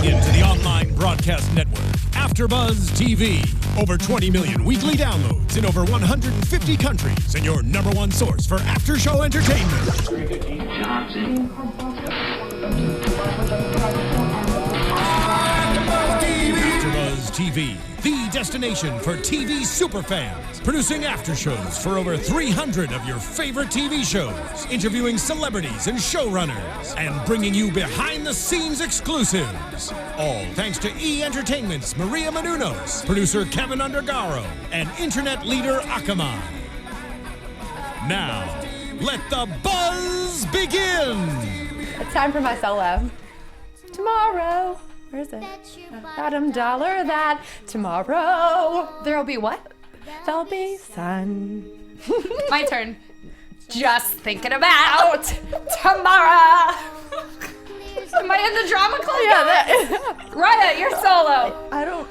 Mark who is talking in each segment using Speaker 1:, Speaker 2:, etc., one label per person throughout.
Speaker 1: Tuning in to the online broadcast network, AFTERBUZZ TV. Over 20 million weekly downloads in over 150 countries, and your number one source for after-show entertainment. AFTERBUZZ TV, the destination for TV superfans. Producing aftershows for over 300 of your favorite TV shows. Interviewing celebrities and showrunners. And bringing you behind-the-scenes exclusives. All thanks to E! Entertainment's Maria Menounos, producer Kevin Undergaro, and internet leader Akamai. Now, let the buzz begin!
Speaker 2: It's time for my solo. Tomorrow. Where is it? Bottom dollar that tomorrow.
Speaker 3: There'll be what?
Speaker 2: There'll be sun.
Speaker 3: My turn. Just thinking about tomorrow. Am I in the drama club?
Speaker 2: Yeah,
Speaker 3: Raya, you're solo.
Speaker 4: I don't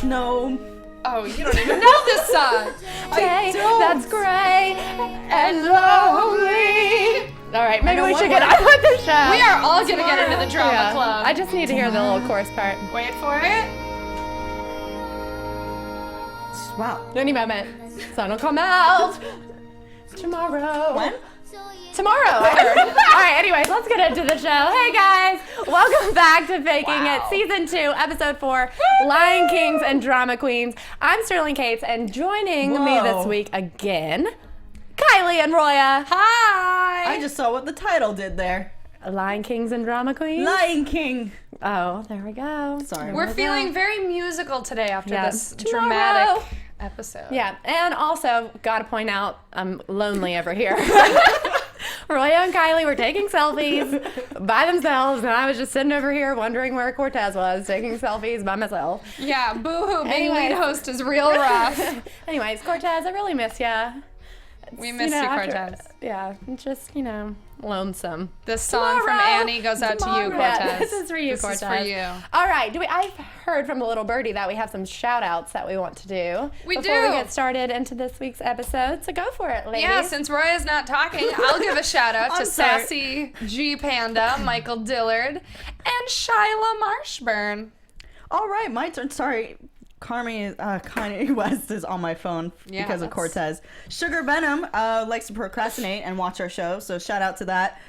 Speaker 4: know.
Speaker 3: Oh, you don't even know this song.
Speaker 2: Day that's gray and lonely. All right, maybe we should get on with the show.
Speaker 3: We are all gonna get into the drama club.
Speaker 2: I just need to hear the little chorus part.
Speaker 3: Wait for it.
Speaker 4: Wow.
Speaker 2: Any moment, sun will come out tomorrow.
Speaker 4: When?
Speaker 2: Tomorrow, I heard. All right, anyways, let's get into the show. Hey guys, welcome back to Faking It, Season 2, Episode 4, Lion Kings and Drama Queens. I'm Sterling Cates, and joining me this week again, Kylie and Roya.
Speaker 3: Hi.
Speaker 4: I just saw what the title did there.
Speaker 2: Lion Kings and Drama Queens?
Speaker 4: Lion King.
Speaker 2: Oh, there we go.
Speaker 4: Sorry.
Speaker 3: We're feeling very musical today after this
Speaker 2: Tomorrow.
Speaker 3: dramatic episode.
Speaker 2: Yeah, and also, gotta point out, I'm lonely over here. Roya and Kylie were taking selfies by themselves, and I was just sitting over here wondering where Cortez was, taking selfies by myself.
Speaker 3: Yeah, boo-hoo, being
Speaker 2: Anyways.
Speaker 3: lead host is real rough.
Speaker 2: Anyways, Cortez, I really miss ya.
Speaker 3: We miss you, Cortez.
Speaker 2: Yeah, just, lonesome.
Speaker 3: This song from Annie goes out to you, Cortez.
Speaker 2: Yeah, this is for you,
Speaker 3: This
Speaker 2: Cortez.
Speaker 3: is for you.
Speaker 2: All right, I've heard from a little birdie that we have some shout-outs that we want to do.
Speaker 3: We
Speaker 2: before
Speaker 3: do.
Speaker 2: we get started into this week's episode, so go for it, ladies.
Speaker 3: Yeah, since Roya's not talking, I'll give a shout out to Sassy G Panda, Michael Dillard, and Shyla Marshburn.
Speaker 4: All right, my turn. Sorry. Kanye West is on my phone because of Cortez. Sugar Venom likes to procrastinate and watch our show, so shout out to that.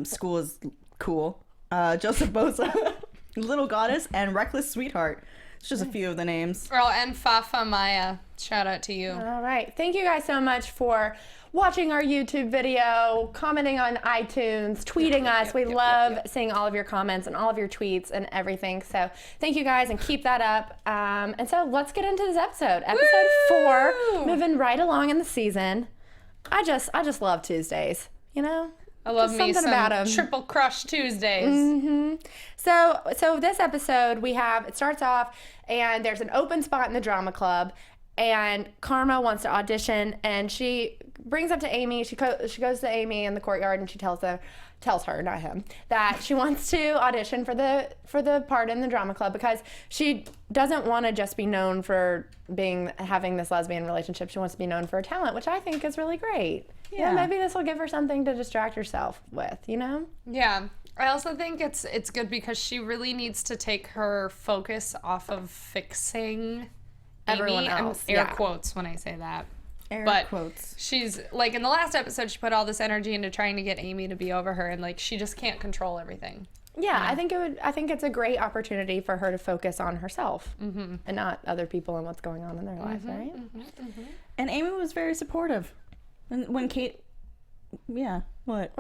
Speaker 4: School is cool. Joseph Bosa, Little Goddess, and Reckless Sweetheart. It's just a few of the names.
Speaker 3: Oh, and Fafa Maya. Shout out to you.
Speaker 2: All right. Thank you guys so much for watching our YouTube video, commenting on iTunes, tweeting us. We love seeing all of your comments and all of your tweets and everything. So thank you guys, and keep that up. And so let's get into this episode. Episode 4, moving right along in the season. I just love Tuesdays,
Speaker 3: I love
Speaker 2: Just
Speaker 3: me
Speaker 2: something
Speaker 3: some
Speaker 2: about 'em.
Speaker 3: Triple Crush Tuesdays.
Speaker 2: Mm-hmm. So this episode it starts off, and there's an open spot in the drama club, and Karma wants to audition, and she brings up to Amy. She goes to Amy in the courtyard, and she tells her, not him, that she wants to audition for the part in the drama club because she doesn't want to just be known for having this lesbian relationship. She wants to be known for her talent, which I think is really great. Yeah, maybe this will give her something to distract herself with.
Speaker 3: Yeah. I also think it's good because she really needs to take her focus off of fixing
Speaker 2: Everyone
Speaker 3: Amy.
Speaker 2: else,
Speaker 3: Air quotes when I say that. But
Speaker 4: quotes.
Speaker 3: She's like, in the last episode, she put all this energy into trying to get Amy to be over her, and like she just can't control everything.
Speaker 2: Yeah, I think it's a great opportunity for her to focus on herself and not other people and what's going on in their life, right?
Speaker 4: And Amy was very supportive. And when Kate, what?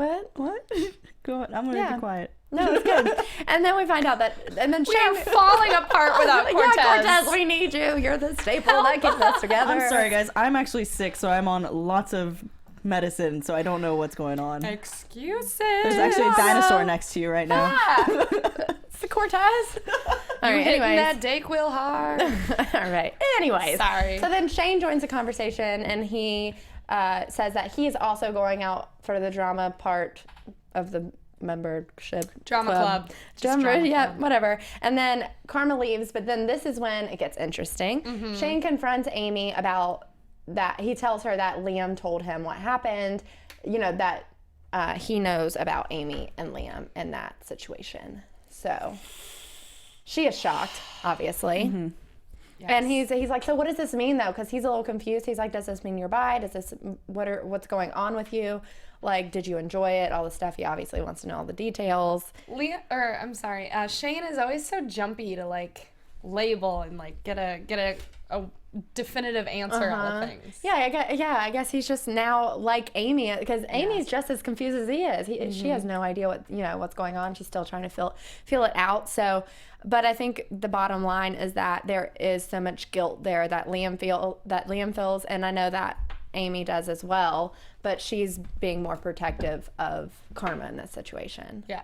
Speaker 4: Go on, I'm gonna be quiet.
Speaker 2: No, it's good. And then we find out that, and then
Speaker 3: We are falling apart without Cortez.
Speaker 2: Yeah, Cortez, we need you. You're the staple that keeps us together.
Speaker 4: I'm sorry, guys. I'm actually sick, so I'm on lots of medicine, so I don't know what's going on.
Speaker 3: Excuses.
Speaker 4: There's actually a dinosaur next to you right now.
Speaker 2: It's the Cortez. All right,
Speaker 3: Hitting
Speaker 2: anyways.
Speaker 3: that Dayquil hard.
Speaker 2: All right. Anyways.
Speaker 3: Sorry.
Speaker 2: So then Shane joins the conversation, and he says that he is also going out for the drama part of the membership
Speaker 3: Drama club.
Speaker 2: Whatever. And then Karma leaves, but then this is when it gets interesting. Shane confronts Amy about that. He tells her that Liam told him what happened, that he knows about Amy and Liam in that situation. So she is shocked, obviously.
Speaker 4: Mm-hmm.
Speaker 3: Yes.
Speaker 2: And he's like, so what does this mean though? Because he's a little confused. He's like, does this mean you're bi? Does this what's going on with you? Like, did you enjoy it? All the stuff. He obviously wants to know all the details.
Speaker 3: Shane is always so jumpy to like label and like get a definitive answer out of things.
Speaker 2: Yeah, I guess he's just now like Amy, because Amy's just as confused as he is. She has no idea what's going on. She's still trying to feel it out. So, but I think the bottom line is that there is so much guilt there that Liam feels, and I know that Amy does as well. But she's being more protective of Karma in this situation.
Speaker 3: Yeah.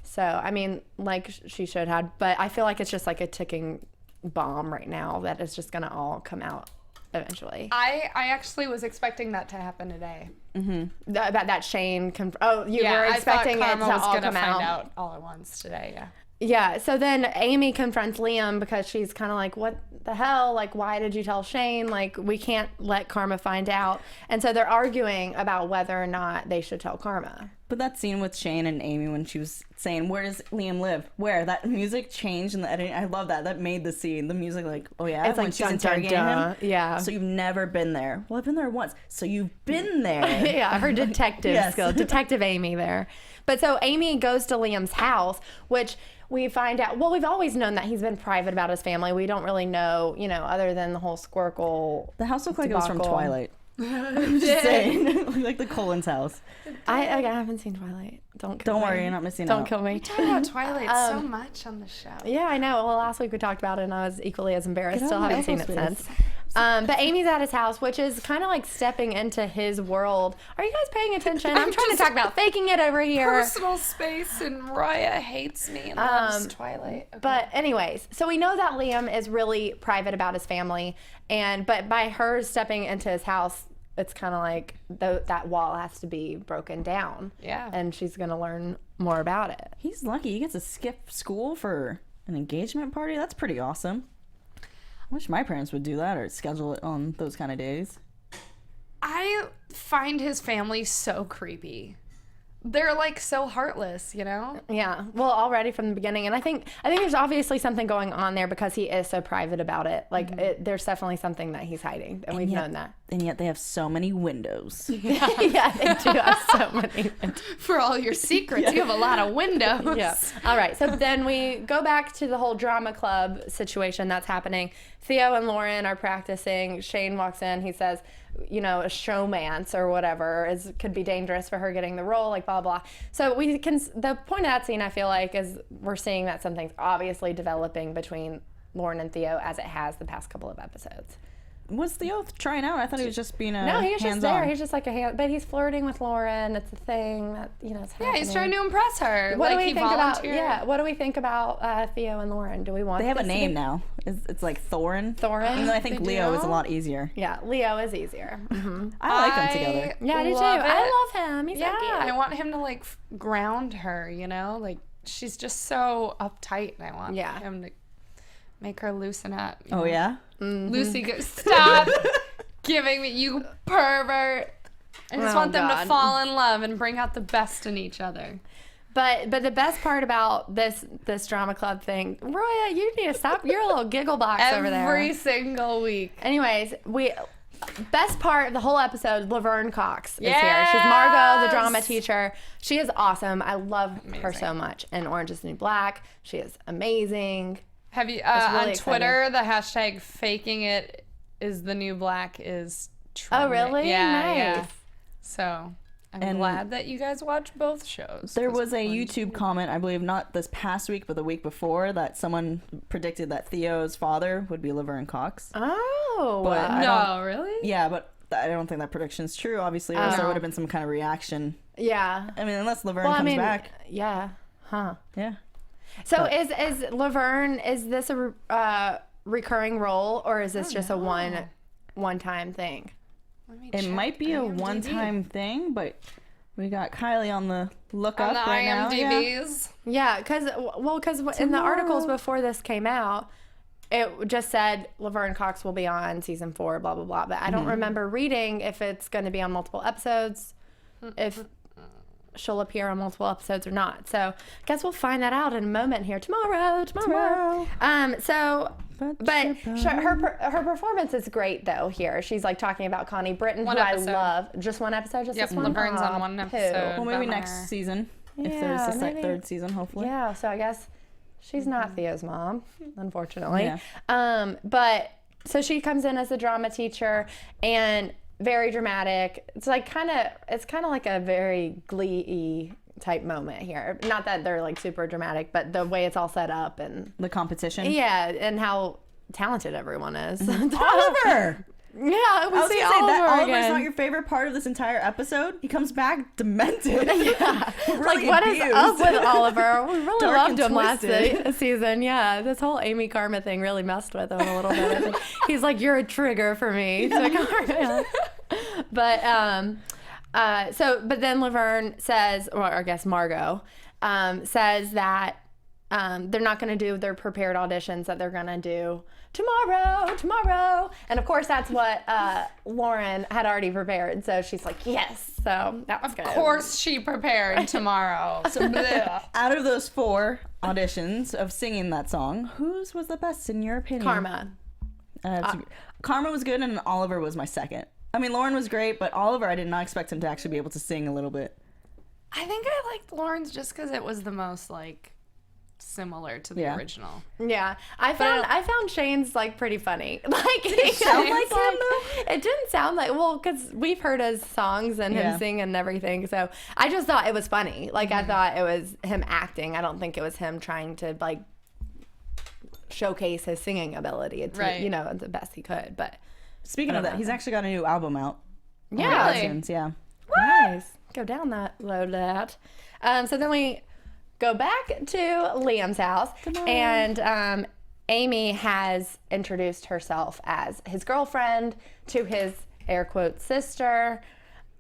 Speaker 2: So I mean, like she should have, but I feel like it's just like a ticking bomb right now that is just gonna all come out eventually.
Speaker 3: I actually was expecting that to happen today.
Speaker 2: Mm-hmm. That Shane you were expecting it to all come
Speaker 3: out all at once today.
Speaker 2: Yeah, so then Amy confronts Liam because she's kind of like, what the hell? Like, why did you tell Shane? Like, we can't let Karma find out. And so they're arguing about whether or not they should tell Karma.
Speaker 4: But that scene with Shane and Amy when she was saying, where does Liam live? Where? That music changed in the editing. I love that. That made the scene. The music like, oh yeah?
Speaker 2: It's
Speaker 4: when
Speaker 2: like
Speaker 4: she's interrogating him.
Speaker 2: Yeah.
Speaker 4: So you've never been there. Well, I've been there once. So you've been there.
Speaker 2: Yeah, her detective skill. Detective Amy there. But so Amy goes to Liam's house, which we find out, well, we've always known that he's been private about his family. We don't really know, other than the whole Squircle.
Speaker 4: The house looked like it was from Twilight. I'm just saying. Like the Colin's house.
Speaker 2: I haven't seen Twilight. Don't
Speaker 4: worry, you're not missing out.
Speaker 2: Don't kill me.
Speaker 3: We talk about Twilight so much on the show.
Speaker 2: Yeah, I know. Well, last week we talked about it and I was equally as embarrassed. Still haven't seen it since. But Amy's at his house, which is kind of like stepping into his world. Are you guys paying attention? I'm trying to talk about faking it over here.
Speaker 3: Personal space, and Roya hates me and loves Twilight. Okay.
Speaker 2: But anyways, so we know that Liam is really private about his family, but by her stepping into his house, it's kind of like that wall has to be broken down.
Speaker 3: Yeah.
Speaker 2: And she's going to learn more about it.
Speaker 4: He's lucky. He gets to skip school for an engagement party. That's pretty awesome. I wish my parents would do that or schedule it on those kind of days.
Speaker 3: I find his family so creepy. They're like so heartless,
Speaker 2: Yeah. Well, already from the beginning, and I think there's obviously something going on there because he is so private about it. Like, there's definitely something that he's hiding, and we've known that.
Speaker 4: And yet they have so many windows.
Speaker 2: Yeah, they do have so many windows.
Speaker 3: For all your secrets, you have a lot of windows.
Speaker 2: Yeah. All right. So then we go back to the whole drama club situation that's happening. Theo and Lauren are practicing. Shane walks in. He says, a showmance or whatever could be dangerous for her getting the role, like blah, blah. So the point of that scene, I feel like, is we're seeing that something's obviously developing between Lauren and Theo as it has the past couple of episodes.
Speaker 4: Was Theo trying out? I thought he was just being
Speaker 2: No, he was just there.
Speaker 4: hands-on.
Speaker 2: He's just like a hand, but he's flirting with Lauren. It's a thing that, it's happening.
Speaker 3: Yeah, he's trying to impress her.
Speaker 2: What do
Speaker 3: like
Speaker 2: we
Speaker 3: he
Speaker 2: think
Speaker 3: volunteered.
Speaker 2: what do we think about Theo and Lauren? Do we want
Speaker 4: They have a
Speaker 2: this to
Speaker 4: name
Speaker 2: be-
Speaker 4: now. It's like Thorin.
Speaker 2: Thorin?
Speaker 4: Even though I think
Speaker 3: They
Speaker 4: Leo is a
Speaker 3: do?
Speaker 4: lot easier.
Speaker 2: Yeah, Leo is easier. Mm-hmm.
Speaker 4: I like them together.
Speaker 2: Yeah, I do too.
Speaker 3: Love it.
Speaker 2: I love him. He's
Speaker 3: Yeah,
Speaker 2: so cute.
Speaker 3: I want him to like ground her, like she's just so uptight, and I want him to make her loosen up.
Speaker 4: Oh, yeah?
Speaker 3: Lucy goes, stop giving me, you pervert. I just want them to fall in love and bring out the best in each other.
Speaker 2: But the best part about this drama club thing, Roya, you need to stop. You're a little giggle box over there.
Speaker 3: Every single week.
Speaker 2: Anyways, best part of the whole episode, Laverne Cox is here.
Speaker 3: Yes!
Speaker 2: She's Margot, the drama teacher. She is awesome. I love her so much. And Orange is the New Black. She is amazing.
Speaker 3: Have you
Speaker 2: really
Speaker 3: on Twitter, the hashtag faking it is the new black is trending.
Speaker 2: Oh, really?
Speaker 3: Yeah,
Speaker 2: Nice.
Speaker 3: yeah. So I'm glad that you guys watch both shows.
Speaker 4: There was a YouTube comment, I believe not this past week, but the week before, that someone predicted that Theo's father would be Laverne Cox.
Speaker 2: Oh.
Speaker 4: But
Speaker 3: No, really?
Speaker 4: Yeah, but I don't think that prediction's true, obviously, or else there would have been some kind of reaction.
Speaker 2: Yeah.
Speaker 4: I mean, unless Laverne comes back.
Speaker 2: Yeah. Huh.
Speaker 4: Yeah.
Speaker 2: So is Laverne, is this a recurring role, or is this just a one-time thing?
Speaker 4: It might be a one-time thing, but we got Kylie on the lookup
Speaker 3: On the
Speaker 4: right now.
Speaker 3: IMDb's.
Speaker 2: Yeah, because in the articles before this came out, it just said Laverne Cox will be on season 4, blah, blah, blah. But I don't remember reading if it's going to be on multiple episodes. she'll appear on multiple episodes or not. So I guess we'll find that out in a moment here tomorrow. Her performance is great though here. She's like talking about Connie Britton, who I love. Just one episode? Just this one?
Speaker 3: Laverne's on one episode.
Speaker 4: Well, maybe next season. If there's a third season, hopefully.
Speaker 2: Yeah, so I guess she's not Theo's mom, unfortunately. Yeah. But so she comes in as a drama teacher and very dramatic. It's like kind of like a very Glee-y type moment here. Not that they're like super dramatic, but the way it's all set up and
Speaker 4: the competition.
Speaker 2: Yeah, and how talented everyone is.
Speaker 4: Oliver.
Speaker 2: Yeah, we see Oliver
Speaker 4: Oliver's
Speaker 2: again.
Speaker 4: not your favorite part of this entire episode. He comes back demented.
Speaker 2: Yeah,
Speaker 4: really
Speaker 2: like what
Speaker 4: abused.
Speaker 2: is up with Oliver? We really
Speaker 4: Dark
Speaker 2: loved
Speaker 4: and
Speaker 2: him last
Speaker 4: twisted.
Speaker 2: season. Yeah, this whole Amy Karma thing really messed with him a little bit. I think he's like, you're a trigger for me. Yeah. But but then Laverne says, or I guess Margot says that they're not going to do their prepared auditions, that they're going to do tomorrow. And of course, that's what Lauren had already prepared. So she's like, yes. So that was good.
Speaker 3: Of course she prepared tomorrow.
Speaker 4: So out of those 4 auditions of singing that song, whose was the best in your opinion?
Speaker 2: Karma.
Speaker 4: Karma was good and Oliver was my second. I mean, Lauren was great, but Oliver, I did not expect him to actually be able to sing a little bit.
Speaker 3: I think I liked Lauren's just because it was the most like similar to the original.
Speaker 2: Yeah, I found Shane's like pretty funny. Like,
Speaker 4: did it sound like him though?
Speaker 2: It didn't sound like, well, because we've heard his songs and him sing and everything. So I just thought it was funny. Like I thought it was him acting. I don't think it was him trying to like showcase his singing ability. It's the best he could. But
Speaker 4: speaking of that, he's actually got a new album out.
Speaker 2: Yeah,
Speaker 4: iTunes, yeah.
Speaker 2: Nice. Go down that load that. So then we go back to Liam's house, and Amy has introduced herself as his girlfriend to his air quote sister,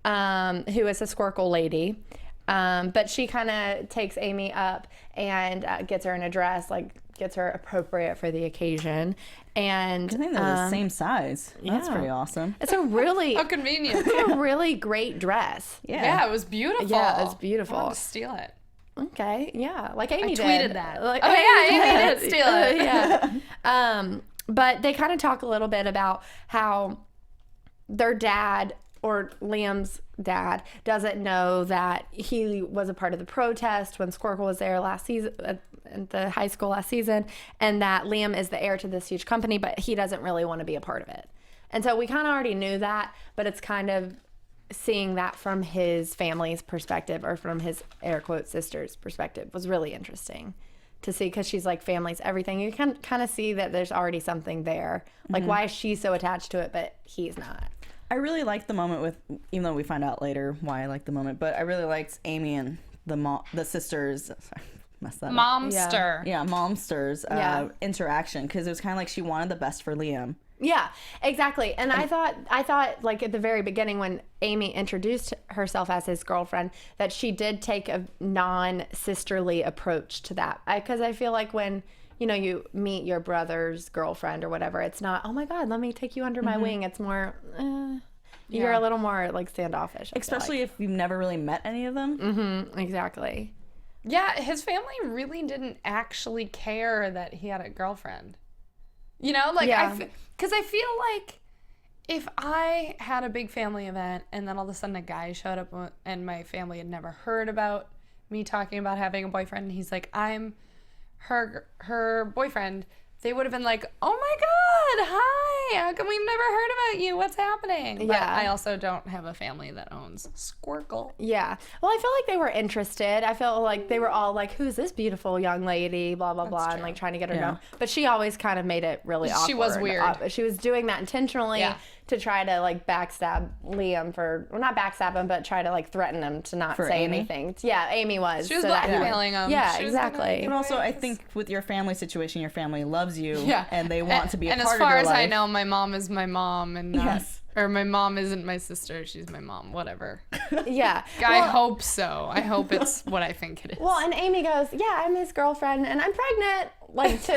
Speaker 2: who is a Squircle lady. But she kind of takes Amy up and gets her in a dress, like gets her appropriate for the occasion. And
Speaker 4: I think they're the same size. That's pretty awesome.
Speaker 2: It's a really
Speaker 3: how convenient.
Speaker 2: It's a really great dress.
Speaker 3: Yeah, it was beautiful.
Speaker 2: Yeah, it's beautiful.
Speaker 3: I wanted to steal it.
Speaker 2: Okay, yeah, like Amy did.
Speaker 3: tweeted that.
Speaker 2: Like,
Speaker 3: Amy did steal it.
Speaker 2: Yeah. But they kind of talk a little bit about how their dad, or Liam's dad, doesn't know that he was a part of the protest when Squircle was there last season at the high school last season, and that Liam is the heir to this huge company, but he doesn't really want to be a part of it. And so we kind of already knew that, but it's kind of seeing that from his family's perspective, or from his air quote sister's perspective, was really interesting to see, because she's like, family's everything. You can kind of see that there's already something there. Like, why is she so attached to it, but he's not?
Speaker 4: I really liked the moment with, even though we find out later why I liked the moment, but I really liked Amy and the sisters. Sorry, messed that up.
Speaker 3: Momster.
Speaker 4: Yeah, momsters interaction, because it was kind of like she wanted the best for Liam.
Speaker 2: Yeah, exactly. And I thought like at the very beginning when Amy introduced herself as his girlfriend, that she did take a non-sisterly approach to that. Because I feel like when, you meet your brother's girlfriend or whatever, it's not, oh my God, let me take you under my wing. It's more, you're a little more like standoffish.
Speaker 4: Especially if you've never really met any of them.
Speaker 2: Mm-hmm, exactly.
Speaker 3: Yeah, his family really didn't actually care that he had a girlfriend. Because I feel like if I had a big family event and then all of a sudden a guy showed up and my family had never heard about me talking about having a boyfriend, and he's like, I'm her boyfriend, they would have been like, oh my God, hi, how come we've never heard about you? What's happening? But I also don't have a family that owns Squircle.
Speaker 2: Yeah. Well, I feel like they were interested. I felt like they were all like, who's this beautiful young lady, blah, blah, blah, and like trying to get her to know. But she always kind of made it really awkward.
Speaker 3: She was weird.
Speaker 2: She was doing that intentionally to try to like backstab Liam not backstab him, but try to like threaten him to not say anything. Yeah, Amy was.
Speaker 3: She was blackmailing him.
Speaker 2: Yeah, exactly.
Speaker 4: But also, I think with your family situation, your family loves you and they want to be a part of your life.
Speaker 3: And as far as I know, my mom is my mom, and or my mom isn't my sister, she's my mom, whatever.
Speaker 2: Yeah.
Speaker 3: I hope so. I hope it's what I think it is.
Speaker 2: Well, and Amy goes, yeah, I'm his girlfriend and I'm pregnant. like to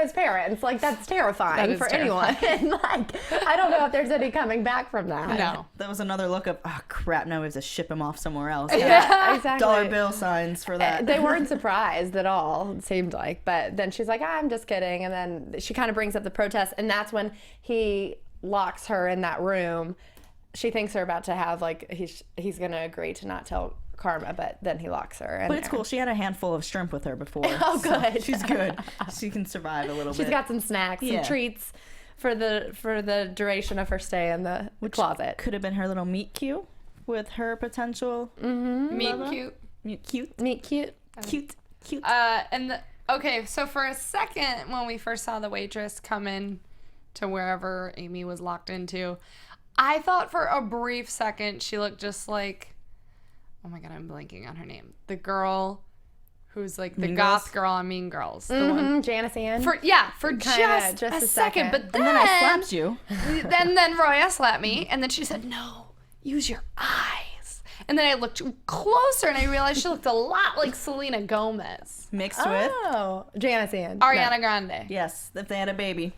Speaker 2: his parents. Like that's terrifying for anyone. And like I don't know if there's any coming back from that.
Speaker 3: No.
Speaker 4: That was another look of, oh crap, now we have to ship him off somewhere else.
Speaker 2: Yeah, exactly.
Speaker 4: Dollar bill signs for that.
Speaker 2: They weren't surprised at all, it seemed like. But then she's like, I'm just kidding. And then she kind of brings up the protest, and that's when he locks her in that room. She thinks they're about to have like he's gonna agree to not tell Karma, but then he locks her in
Speaker 4: But it's
Speaker 2: there.
Speaker 4: cool. She had a handful of shrimp with her before.
Speaker 2: Oh, good.
Speaker 4: So she's good. She can survive a little bit.
Speaker 2: She's got some snacks, some treats for the duration of her stay in the closet.
Speaker 4: Could have been her little meet cute with her potential
Speaker 3: Meet
Speaker 4: lover.
Speaker 3: cute.
Speaker 4: Meet cute.
Speaker 2: Meet cute.
Speaker 4: Cute.
Speaker 3: Okay, so for a second, when we first saw the waitress come in to wherever Amy was locked into, I thought for a brief second she looked just like, oh my god, I'm blanking on her name. The girl who's like the goth girl on Mean Girls. The one.
Speaker 2: Janice Ann.
Speaker 3: For just a second. But then,
Speaker 4: And then I slapped you.
Speaker 3: then Roya slapped me, and then she said, no, use your eyes. And then I looked closer, and I realized she looked a lot like Selena Gomez.
Speaker 4: Mixed with?
Speaker 2: Janice Ann.
Speaker 3: Ariana Grande.
Speaker 4: Yes, if they had a baby.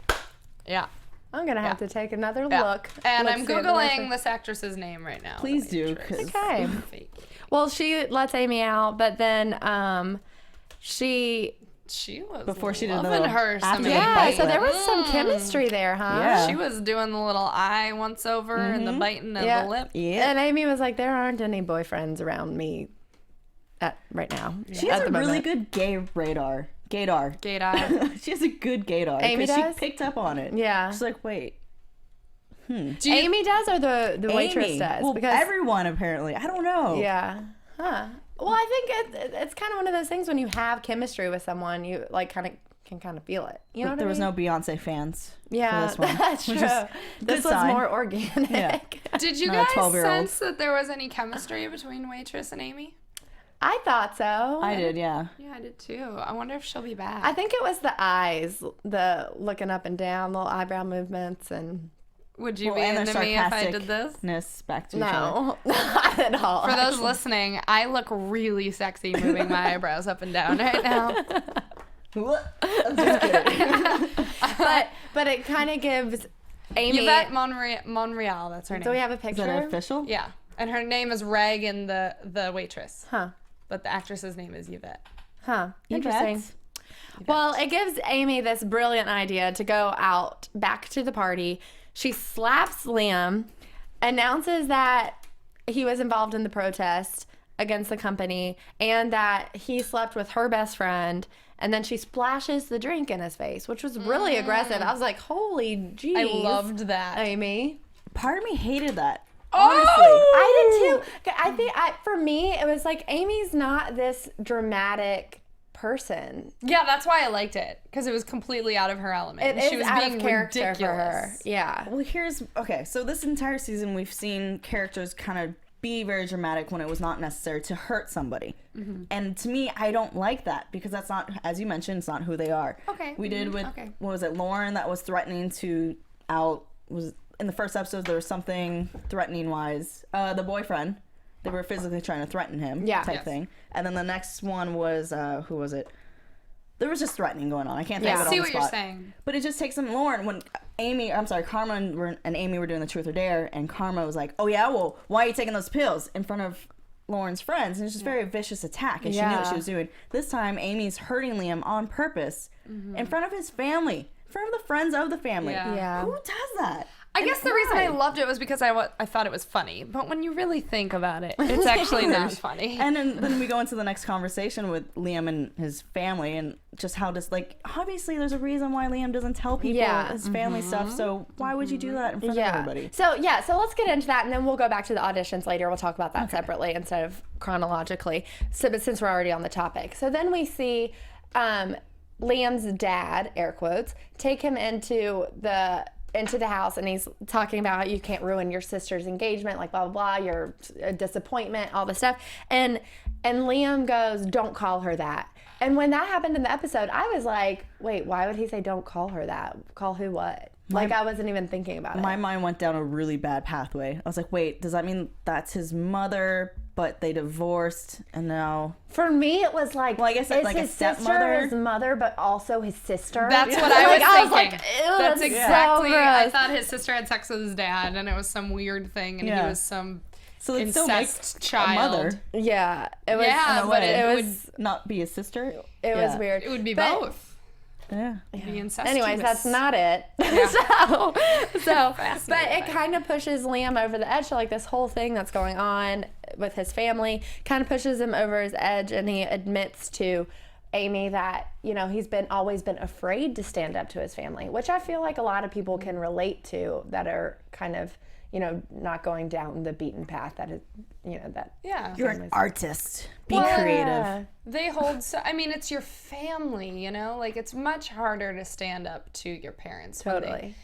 Speaker 3: Yeah.
Speaker 2: I'm going to have to take another look.
Speaker 3: And
Speaker 2: Let's
Speaker 3: I'm
Speaker 2: see it
Speaker 3: Googling this actress's name right now.
Speaker 4: Please do. 'Cause
Speaker 2: Okay.
Speaker 3: Fake.
Speaker 2: Well, she lets Amy out, but then she
Speaker 3: was
Speaker 4: Before she did the
Speaker 3: loving
Speaker 4: little
Speaker 3: her some
Speaker 4: after the
Speaker 2: yeah,
Speaker 4: bite
Speaker 2: so there
Speaker 4: lip.
Speaker 2: was some chemistry there, huh?
Speaker 4: Yeah.
Speaker 3: She was doing the little eye once over and the biting of the lip.
Speaker 4: Yeah.
Speaker 2: And Amy was like, there aren't any boyfriends around me right now.
Speaker 4: She has a really good gay radar. Gaydar.
Speaker 3: Gaydar.
Speaker 4: She has a good gaydar.
Speaker 2: Amy
Speaker 4: She
Speaker 2: does?
Speaker 4: picked up on it.
Speaker 2: Yeah.
Speaker 4: She's like, wait.
Speaker 2: Amy does or the waitress
Speaker 4: Amy.
Speaker 2: does?
Speaker 4: Well,
Speaker 2: because
Speaker 4: everyone apparently. I don't know.
Speaker 2: yeah. Huh. Well, I think it's kind of one of those things when you have chemistry with someone, you like can kind of feel it. You know what
Speaker 4: There
Speaker 2: I
Speaker 4: was
Speaker 2: mean?
Speaker 4: no Beyonce fans.
Speaker 2: Yeah,
Speaker 4: for this one,
Speaker 2: that's
Speaker 4: which
Speaker 2: true.
Speaker 4: is a
Speaker 2: This
Speaker 4: good
Speaker 2: was
Speaker 4: sign.
Speaker 2: more organic.
Speaker 4: Yeah.
Speaker 3: Did you
Speaker 4: Not a
Speaker 3: guys
Speaker 4: 12-year-old.
Speaker 3: sense that there was any chemistry between waitress and Amy?
Speaker 2: I thought so.
Speaker 4: I did, yeah.
Speaker 3: Yeah, I did too. I wonder if she'll be back.
Speaker 2: I think it was the eyes, the looking up and down, little eyebrow movements, and
Speaker 3: Would you
Speaker 4: Well,
Speaker 3: be
Speaker 4: and the
Speaker 3: into me if I did this?
Speaker 4: sarcasticness back to each other.
Speaker 2: no, not at all.
Speaker 3: For those listening, I look really sexy moving my eyebrows up and down right now.
Speaker 4: I'm just kidding.
Speaker 2: but it kind of gives Amy.
Speaker 3: Yvette Monreal, that's her name.
Speaker 2: Do we have a
Speaker 4: Is
Speaker 2: picture?
Speaker 4: that official?
Speaker 3: Yeah. And her name is Reg and the waitress.
Speaker 2: Huh.
Speaker 3: But the actress's name is Yvette.
Speaker 2: Huh. Interesting. Well, it gives Amy this brilliant idea to go out back to the party. She slaps Liam, announces that he was involved in the protest against the company and that he slept with her best friend. And then she splashes the drink in his face, which was really aggressive. I was like, holy jeez.
Speaker 3: I loved that.
Speaker 2: Amy.
Speaker 4: Part of me hated that.
Speaker 3: Honestly.
Speaker 2: I did too. I think for me, it was like Amy's not this dramatic person.
Speaker 3: Yeah, that's why I liked it. Because it was completely out of her element.
Speaker 2: It
Speaker 3: She
Speaker 2: is
Speaker 3: was
Speaker 2: out
Speaker 3: being
Speaker 2: of character
Speaker 3: ridiculous.
Speaker 2: for her. Yeah.
Speaker 4: Well, okay, so this entire season we've seen characters kind of be very dramatic when it was not necessary to hurt somebody. And to me, I don't like that because that's not, as you mentioned, it's not who they are.
Speaker 3: Okay.
Speaker 4: We did with,
Speaker 3: Okay.
Speaker 4: what was it, Lauren that was threatening to was in the first episode there was something threatening wise. The boyfriend, they were physically trying to threaten him type thing. And then the next one was, who was it? There was just threatening going on. I can't think of it on
Speaker 3: See
Speaker 4: the
Speaker 3: what
Speaker 4: spot.
Speaker 3: you're saying.
Speaker 4: But it just takes some Lauren when Karma and Amy were doing the truth or dare, and Karma was like, "Oh yeah, well, why are you taking those pills?" in front of Lauren's friends, and it's just very vicious attack, and she knew what she was doing. This time, Amy's hurting Liam on purpose in front of his family, in front of the friends of the family.
Speaker 2: Yeah.
Speaker 4: Who does that?
Speaker 3: I guess the reason I loved it was because I thought it was funny. But when you really think about it, it's actually not funny.
Speaker 4: And then we go into the next conversation with Liam and his family, and just how obviously there's a reason why Liam doesn't tell people his family stuff. So why would you do that in front of everybody?
Speaker 2: So let's get into that, and then we'll go back to the auditions later. We'll talk about that separately instead of chronologically. So, but since we're already on the topic, so then we see Liam's dad, air quotes, take him into the house, and he's talking about how you can't ruin your sister's engagement, like blah blah blah, you're a disappointment, all this stuff, and Liam goes, "Don't call her that." And when that happened in the episode, I was like, wait, why would he say don't call her that? Call who what? Like I wasn't even thinking about it.
Speaker 4: My mind went down a really bad pathway. I was like, wait, does that mean that's his mother but they divorced, and now...
Speaker 2: For me, it was like,
Speaker 4: well, I guess it's like
Speaker 2: his
Speaker 4: a
Speaker 2: sister,
Speaker 4: stepmother.
Speaker 2: his mother, but also his sister.
Speaker 3: That's what I was thinking.
Speaker 2: I was like, ew,
Speaker 3: that's exactly.
Speaker 2: so
Speaker 3: I
Speaker 2: gross.
Speaker 3: thought his sister had sex with his dad, and it was some weird thing, and he was some
Speaker 4: so it still makes
Speaker 3: incest child.
Speaker 4: a mother.
Speaker 2: Yeah, it was.
Speaker 3: Yeah, but
Speaker 2: it
Speaker 3: would
Speaker 2: was
Speaker 4: not be his sister.
Speaker 2: It was weird.
Speaker 3: It would be
Speaker 2: But-
Speaker 3: both.
Speaker 4: Yeah.
Speaker 3: Be incestuous.
Speaker 2: Anyways, that's not it. so but it kind of pushes Liam over the edge to like this whole thing that's going on with his family, kind of pushes him over his edge, and he admits to Amy that, you know, he's always been afraid to stand up to his family, which I feel like a lot of people can relate to that are kind of, you know, not going down the beaten path that is, you know, that.
Speaker 3: Yeah.
Speaker 4: You're an artist. Be
Speaker 2: Yeah.
Speaker 4: creative.
Speaker 3: They hold so, I mean, it's your family, you know, like it's much harder to stand up to your parents. when they-
Speaker 2: Totally.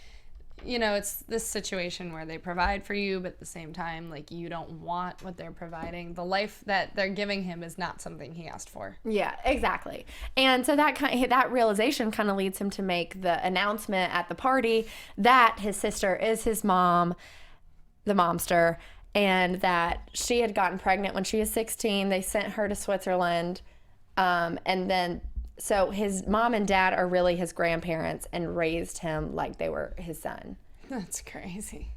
Speaker 3: you know, it's this situation where they provide for you, but at the same time, like, you don't want what they're providing. The life that they're giving him is not something he asked for.
Speaker 2: Yeah, exactly. And so that realization kind of leads him to make the announcement at the party that his sister is his mom, the momster, and that she had gotten pregnant when she was 16. They sent her to Switzerland. And then, so his mom and dad are really his grandparents and raised him like they were his son.
Speaker 3: That's crazy.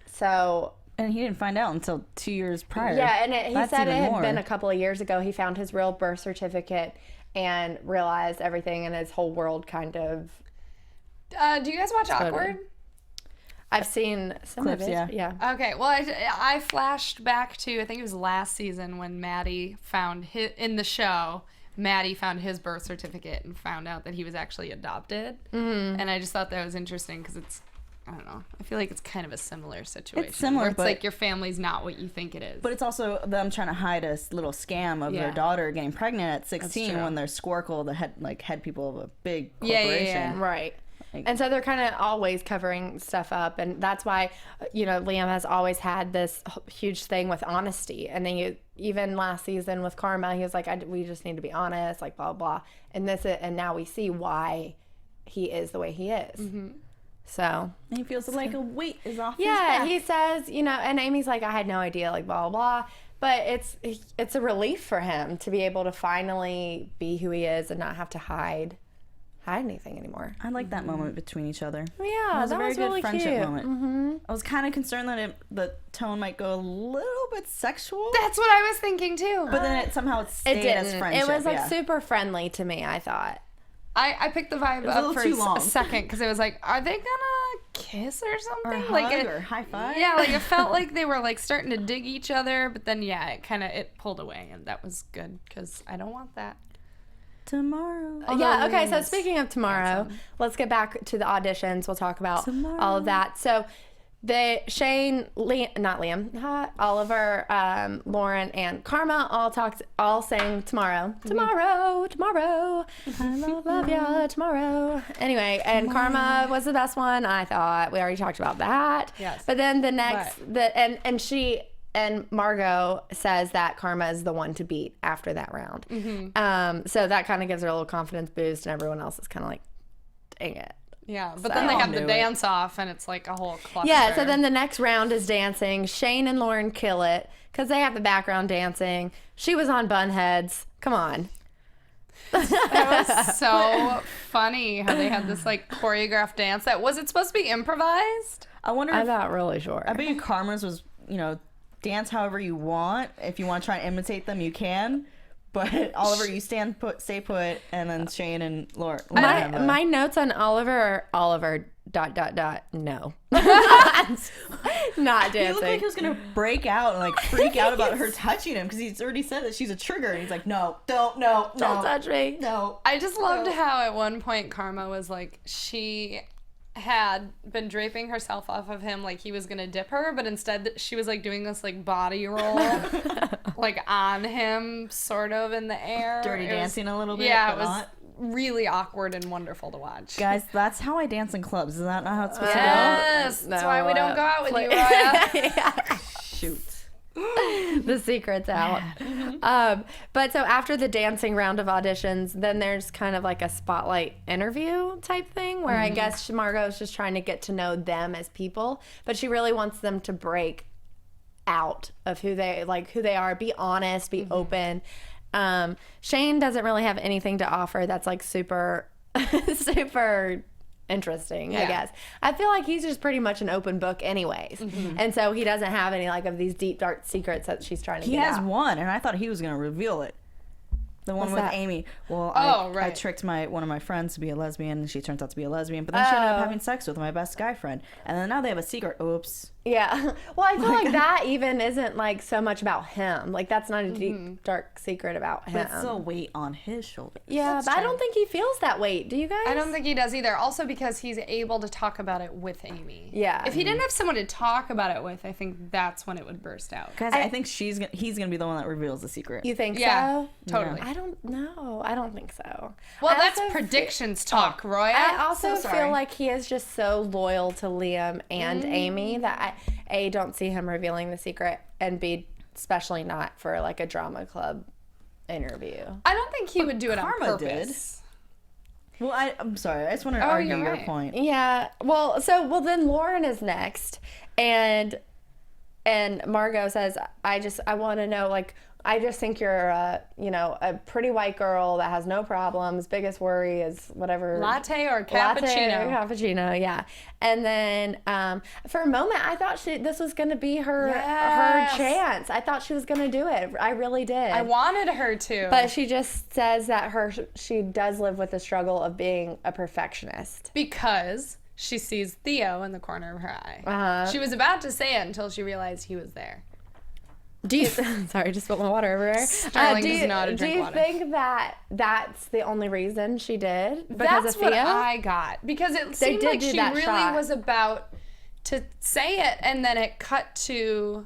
Speaker 2: So,
Speaker 4: And he didn't find out until 2 years prior.
Speaker 2: yeah, and he
Speaker 4: That's
Speaker 2: said it
Speaker 4: even
Speaker 2: had
Speaker 4: more.
Speaker 2: been a couple of years ago. He found his real birth certificate and realized everything, and his whole world kind of.
Speaker 3: Do you guys watch Awkward?
Speaker 2: I've seen some
Speaker 4: Clips,
Speaker 2: of it.
Speaker 4: yeah.
Speaker 3: Okay, well, I flashed back to, I think it was last season when Maddie found in the show, Maddie found his birth certificate and found out that he was actually adopted. Mm-hmm. And I just thought that was interesting because it's, I don't know, I feel like it's kind of a similar situation.
Speaker 4: It's similar,
Speaker 3: where it's
Speaker 4: but-
Speaker 3: like your family's not what you think it is.
Speaker 4: But it's also them trying to hide a little scam of
Speaker 3: Yeah.
Speaker 4: their daughter getting pregnant at 16
Speaker 3: true.
Speaker 4: when they're Squircle, the head people of a big
Speaker 3: Yeah,
Speaker 4: corporation.
Speaker 3: yeah, yeah.
Speaker 2: Right. And so they're kind of always covering stuff up. And that's why, you know, Liam has always had this huge thing with honesty. And then even last season with Karma, he was like, we just need to be honest, like, blah, blah. And now we see why he is the way he is. Mm-hmm. So.
Speaker 4: And he feels like a weight is off his
Speaker 2: Yeah,
Speaker 4: back.
Speaker 2: he says, you know, and Amy's like, I had no idea, like, blah, blah, blah. But it's a relief for him to be able to finally be who he is and not have to hide anything anymore.
Speaker 4: I like that moment between each other.
Speaker 2: Yeah,
Speaker 4: It was
Speaker 2: that
Speaker 4: a very
Speaker 2: was
Speaker 4: good
Speaker 2: really
Speaker 4: friendship
Speaker 2: cute.
Speaker 4: moment.
Speaker 2: Mm-hmm.
Speaker 4: I was kind of concerned that the tone might go a little bit sexual,
Speaker 3: That's what I was thinking too.
Speaker 4: but then it somehow
Speaker 2: It
Speaker 4: stayed as
Speaker 2: didn't.
Speaker 4: friendship.
Speaker 2: It was like
Speaker 4: yeah.
Speaker 2: super friendly to me, I thought.
Speaker 3: I picked the vibe
Speaker 4: was a
Speaker 3: up
Speaker 4: little
Speaker 3: for
Speaker 4: too long.
Speaker 3: a second because it was like, are they gonna kiss or
Speaker 4: or
Speaker 3: something?
Speaker 4: hug or high five.
Speaker 3: Yeah, like it felt like they were like starting to dig each other, but then yeah, it pulled away, and that was good because I don't want that.
Speaker 4: Tomorrow.
Speaker 2: Yeah, okay, so speaking of tomorrow, let's get back to the auditions. We'll talk about all of that. So Oliver, Lauren, and Karma all sang tomorrow. Tomorrow, I love ya, tomorrow. Anyway, and Karma was the best one, I thought. We already talked about that.
Speaker 3: Yes.
Speaker 2: But then and Margot says that Karma is the one to beat after that round. Mm-hmm. So that kind of gives her a little confidence boost, and everyone else is kind of like, dang it.
Speaker 3: Yeah, but then they have the
Speaker 4: knew it.
Speaker 3: dance off, and it's like a whole cluster.
Speaker 2: Yeah, so then the next round is dancing. Shane and Lauren kill it because they have the background dancing. She was on Bunheads. Come on.
Speaker 3: that was so funny how they had this like choreographed dance that was it supposed to be improvised?
Speaker 4: I wonder
Speaker 2: I'm
Speaker 4: if
Speaker 2: not really sure.
Speaker 4: I bet you Karma's was, dance however you want. If you want to try and imitate them, you can. But Oliver, you stay put, and then Shane and Lauren.
Speaker 2: My notes on Oliver are Oliver ... No. Not
Speaker 4: He looked
Speaker 2: dancing.
Speaker 4: like he was gonna break out and like freak out about her touching him because he's already said that she's a trigger, and he's like, no, don't
Speaker 2: touch me.
Speaker 4: no.
Speaker 3: I just loved how at one point Karma was like she had been draping herself off of him like he was gonna dip her, but instead she was like doing this like body roll like on him sort of in the air.
Speaker 4: Dirty dancing a little bit.
Speaker 3: Yeah,
Speaker 4: but
Speaker 3: it was
Speaker 4: not.
Speaker 3: really awkward and wonderful to watch.
Speaker 4: Guys, that's how I dance in clubs. Is that not how it's supposed
Speaker 3: Yes, that's why we don't go out with you, Roya.
Speaker 4: to go? Shoot.
Speaker 2: The secret's out. But so after the dancing round of auditions, then there's kind of like a spotlight interview type thing where I guess Margot's just trying to get to know them as people, but she really wants them to break out of who they are. Be honest, be open. Shane doesn't really have anything to offer that's like super super interesting, I guess. I feel like he's just pretty much an open book anyways. And so he doesn't have any like of these deep dark secrets that she's trying to get out.
Speaker 4: He has one, and I thought he was going to reveal it. The one with Amy. Well, I tricked one of my friends to be a lesbian, and she turns out to be a lesbian. But then she ended up having sex with my best guy friend, and then now they have a secret. Oops.
Speaker 2: Yeah. Well, I feel like that even isn't like so much about him. Like that's not a deep, dark secret about him.
Speaker 4: But it's still weight on his shoulders.
Speaker 2: Yeah,
Speaker 3: That's
Speaker 2: but
Speaker 3: true.
Speaker 2: I don't think he feels that weight. Do you guys?
Speaker 3: I don't think he does either. Also because he's able to talk about it with Amy.
Speaker 2: Yeah.
Speaker 3: If he didn't have someone to talk about it with, I think that's when it would burst out.
Speaker 4: Guys, I think he's gonna be the one that reveals the secret.
Speaker 2: You think
Speaker 3: Yeah,
Speaker 2: so?
Speaker 3: totally.
Speaker 2: I don't know. I don't think so.
Speaker 3: Well,
Speaker 2: I
Speaker 3: that's
Speaker 2: also
Speaker 3: predictions talk, Roya.
Speaker 2: I also
Speaker 3: So sorry.
Speaker 2: feel like he is just so loyal to Liam and Amy that I, A, don't see him revealing the secret, and B, especially not for like a drama club interview.
Speaker 3: I don't think he would do it on
Speaker 4: Karma
Speaker 3: purpose.
Speaker 4: Well, I'm sorry. I just want to argue
Speaker 3: you're
Speaker 4: your
Speaker 3: right.
Speaker 4: point.
Speaker 2: Yeah. Well, then Lauren is next, and Margot says, I want to know, like, I just think you're a pretty white girl that has no problems. Biggest worry is whatever.
Speaker 3: Latte or cappuccino.
Speaker 2: Latte or cappuccino, yeah. And then for a moment, I thought this was going to be her chance. I thought she was going to do it. I really did.
Speaker 3: I wanted her to.
Speaker 2: But she just says that she does live with the struggle of being a perfectionist.
Speaker 3: Because she sees Theo in the corner of her eye. She was about to say it until she realized he was there.
Speaker 2: Do you? Sorry, just spilled my water everywhere.
Speaker 3: Sterling does not drink water.
Speaker 2: Do you think that that's the only reason she did? Because
Speaker 3: That's
Speaker 2: of
Speaker 3: what
Speaker 2: Theo?
Speaker 3: I got. Because it seemed
Speaker 2: did
Speaker 3: like
Speaker 2: do
Speaker 3: she
Speaker 2: that
Speaker 3: really
Speaker 2: shot.
Speaker 3: was about to say it, and then it cut to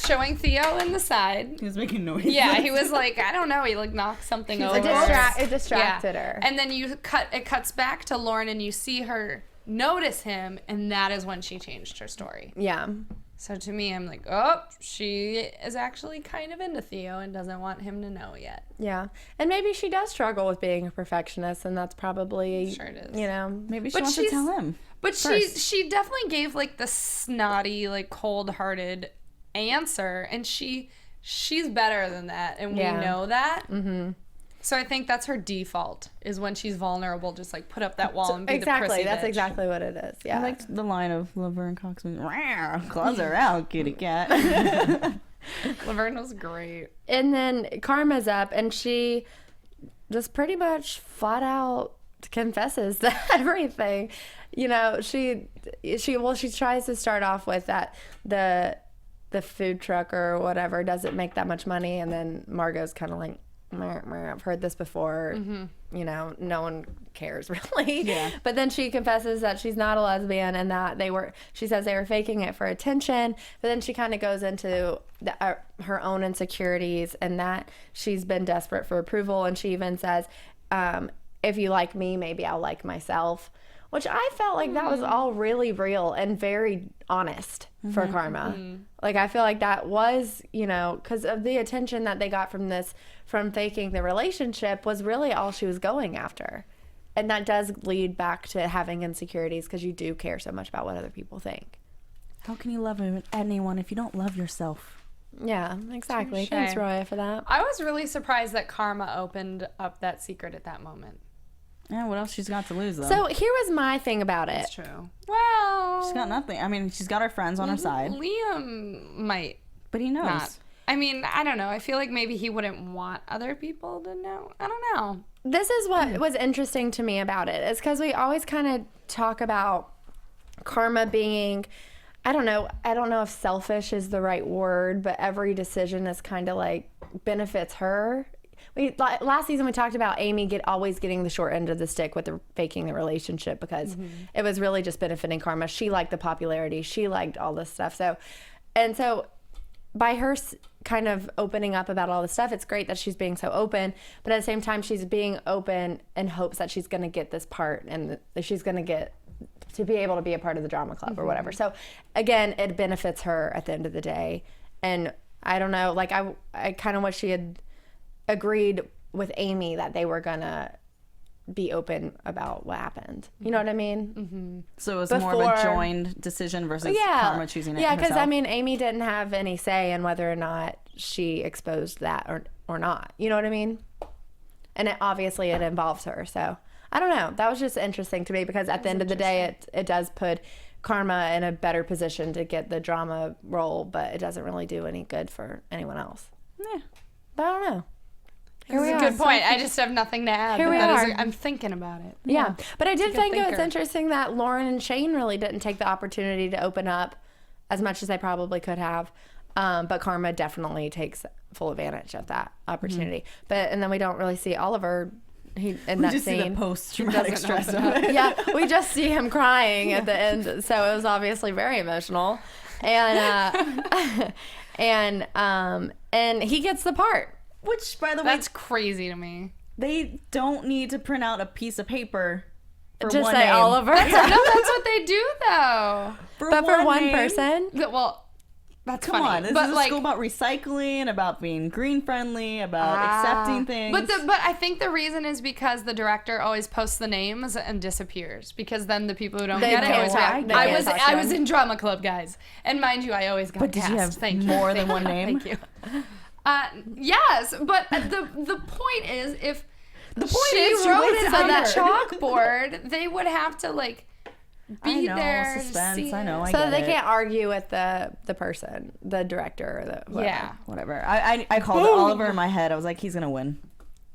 Speaker 3: showing Theo in the side.
Speaker 4: He was making noise.
Speaker 3: Yeah, he was like, I don't know, he like knocked something over.
Speaker 2: It distracted her.
Speaker 3: And then it cuts back to Lauren, and you see her notice him, and that is when she changed her story.
Speaker 2: Yeah.
Speaker 3: So to me, I'm like, oh, she is actually kind of into Theo and doesn't want him to know yet.
Speaker 2: Yeah. And maybe she does struggle with being a perfectionist, and that's probably,
Speaker 3: Sure it is.
Speaker 4: Maybe she wants to tell him.
Speaker 3: But she definitely gave like the snotty, like cold-hearted answer, and she's better than that, and we know that. Mm-hmm. So I think that's her default, is when she's vulnerable, just like put up that wall and be the prissy
Speaker 2: That's
Speaker 3: bitch.
Speaker 2: exactly what it is. Yeah.
Speaker 4: I liked the line of Laverne Cox, claws are out, kitty cat.
Speaker 3: Laverne was great.
Speaker 2: And then Karma's up, and she just pretty much flat out confesses to everything. She tries to start off with that the food truck or whatever doesn't make that much money, and then Margot's kind of like, I've heard this before. No one cares really. Yeah. But then she confesses that she's not a lesbian, and that she says they were faking it for attention. But then she kind of goes into her own insecurities, and that she's been desperate for approval. And she even says, if you like me, maybe I'll like myself. Which I felt like that was all really real and very honest for Karma. Like, I feel like that was, because of the attention that they got from faking the relationship was really all she was going after. And that does lead back to having insecurities, because you do care so much about what other people think.
Speaker 4: How can you love anyone if you don't love yourself?
Speaker 2: Yeah, exactly.
Speaker 3: Touche.
Speaker 2: Thanks, Roya, for that.
Speaker 3: I was really surprised that Karma opened up that secret at that moment.
Speaker 4: Yeah, what else she's got to lose, though?
Speaker 2: So here was my thing about it.
Speaker 3: That's true. Well,
Speaker 4: She's got nothing. I mean, she's got her friends on her side.
Speaker 3: Liam might
Speaker 4: But he knows.
Speaker 3: not. I mean, I don't know. I feel like maybe he wouldn't want other people to know. I don't know.
Speaker 2: This is what was interesting to me about it, is because we always kind of talk about Karma being, I don't know if selfish is the right word, but every decision is kind of like benefits her. Last season we talked about Amy always getting the short end of the stick with the faking the relationship, because it was really just benefiting Karma. She liked the popularity. She liked all this stuff. So by her kind of opening up about all this stuff, it's great that she's being so open, but at the same time she's being open in hopes that she's going to get this part, and that she's going to get to be able to be a part of the drama club or whatever. So again, it benefits her at the end of the day. And I don't know, like I kind of wish she had agreed with Amy that they were gonna be open about what happened. You know what I mean?
Speaker 3: Mm-hmm.
Speaker 4: So it was more of a joined decision versus Karma choosing it
Speaker 2: Yeah, because
Speaker 4: herself?
Speaker 2: I mean, Amy didn't have any say in whether or not she exposed that or not. You know what I mean? And obviously it involves her. So I don't know. That was just interesting to me because at the end of the day, it does put Karma in a better position to get the drama role, but it doesn't really do any good for anyone else.
Speaker 4: Yeah.
Speaker 2: But I don't know.
Speaker 3: That's a good point. I just have nothing to add.
Speaker 2: Here we are.
Speaker 3: I'm thinking about it.
Speaker 2: Yeah. But I did think it was
Speaker 3: thinker.
Speaker 2: interesting that Lauren and Shane really didn't take the opportunity to open up as much as they probably could have. But Karma definitely takes full advantage of that opportunity. And then we don't really see Oliver in that
Speaker 4: just
Speaker 2: scene.
Speaker 4: see the post-traumatic stress of it.
Speaker 2: Yeah, we just see him crying at the end. So it was obviously very emotional. And and he gets the part.
Speaker 4: Which, by the way,
Speaker 3: That's crazy to me.
Speaker 4: they don't need to print out a piece of paper for
Speaker 2: Just
Speaker 4: one
Speaker 2: say
Speaker 4: name.
Speaker 2: Oliver.
Speaker 3: No, that's what they do though.
Speaker 2: But for one
Speaker 4: name?
Speaker 2: person.
Speaker 3: Well, that's
Speaker 4: Come
Speaker 3: funny.
Speaker 4: on, this
Speaker 3: but
Speaker 4: is a
Speaker 3: like,
Speaker 4: school about recycling, about being green friendly, about accepting things.
Speaker 3: But I think the reason is because the director always posts the names and disappears because then the people who don't
Speaker 2: They
Speaker 3: get it
Speaker 2: can't
Speaker 3: always
Speaker 2: talk.
Speaker 3: get.
Speaker 2: They
Speaker 3: I
Speaker 2: can't
Speaker 3: was
Speaker 2: talk to
Speaker 3: I was
Speaker 2: him.
Speaker 3: in drama club, guys, and mind you, I always got
Speaker 4: But did
Speaker 3: cast.
Speaker 4: you have
Speaker 3: Thank you.
Speaker 4: more than one name?
Speaker 3: Thank you. Yes, but the point is if
Speaker 4: The point
Speaker 3: she
Speaker 4: is,
Speaker 3: wrote
Speaker 4: wait
Speaker 3: it
Speaker 4: to
Speaker 3: on that
Speaker 4: hear.
Speaker 3: chalkboard, they would have to like be
Speaker 4: I know,
Speaker 3: there.
Speaker 4: suspense,
Speaker 3: and see
Speaker 4: I know, I
Speaker 2: So
Speaker 4: get
Speaker 2: they
Speaker 4: it.
Speaker 2: can't argue with the person, the director, or the whoever.
Speaker 3: Yeah.
Speaker 4: Whatever. I called it Oliver in my head. I was like, he's gonna win.